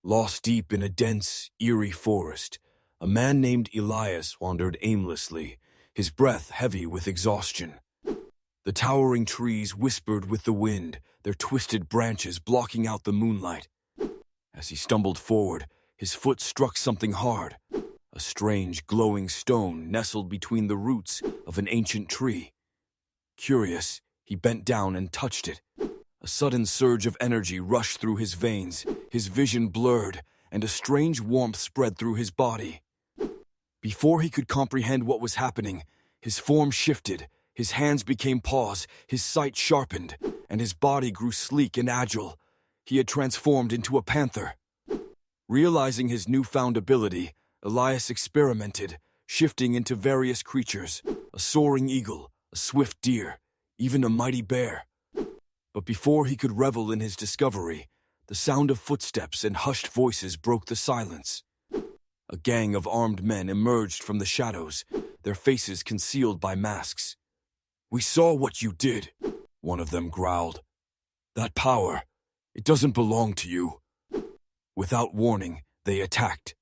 Lost deep in a dense, eerie forest, a man named Elias wandered aimlessly, his breath heavy with exhaustion. The towering trees whispered with the wind, their twisted branches blocking out the moonlight. As he stumbled forward, his foot struck something hard. A strange, glowing stone nestled between the roots of an ancient tree. Curious, he bent down and touched it. A sudden surge of energy rushed through his veins, his vision blurred, and a strange warmth spread through his body. Before he could comprehend what was happening, his form shifted, his hands became paws, his sight sharpened, and his body grew sleek and agile. He had transformed into a panther. Realizing his newfound ability, Elias experimented, shifting into various creatures, a soaring eagle, a swift deer, even a mighty bear. But before he could revel in his discovery, the sound of footsteps and hushed voices broke the silence. A gang of armed men emerged from the shadows, their faces concealed by masks. "We saw what you did," one of them growled. "That power, it doesn't belong to you." Without warning, they attacked.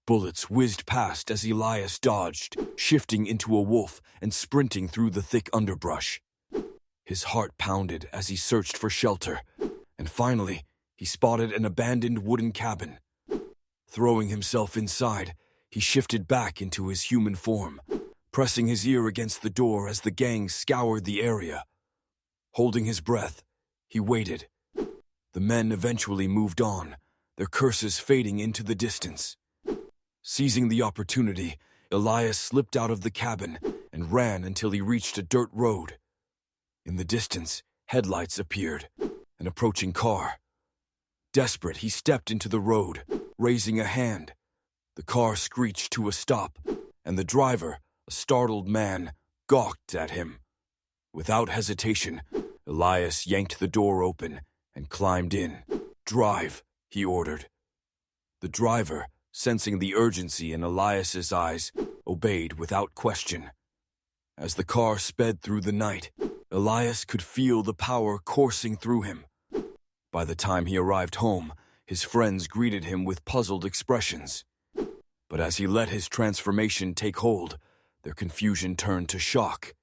Bullets whizzed past as Elias dodged, shifting into a wolf and sprinting through the thick underbrush. His heart pounded as he searched for shelter, and finally, he spotted an abandoned wooden cabin. Throwing himself inside, he shifted back into his human form, pressing his ear against the door as the gang scoured the area. Holding his breath, he waited. The men eventually moved on, their curses fading into the distance. Seizing the opportunity, Elias slipped out of the cabin and ran until he reached a dirt road. In the distance, headlights appeared, an approaching car. Desperate, he stepped into the road, raising a hand. The car screeched to a stop, and the driver, a startled man, gawked at him. Without hesitation, Elias yanked the door open and climbed in. "Drive," he ordered. The driver, sensing the urgency in Elias's eyes, obeyed without question. As the car sped through the night, Elias could feel the power coursing through him. By the time he arrived home, his friends greeted him with puzzled expressions. But as he let his transformation take hold, their confusion turned to shock.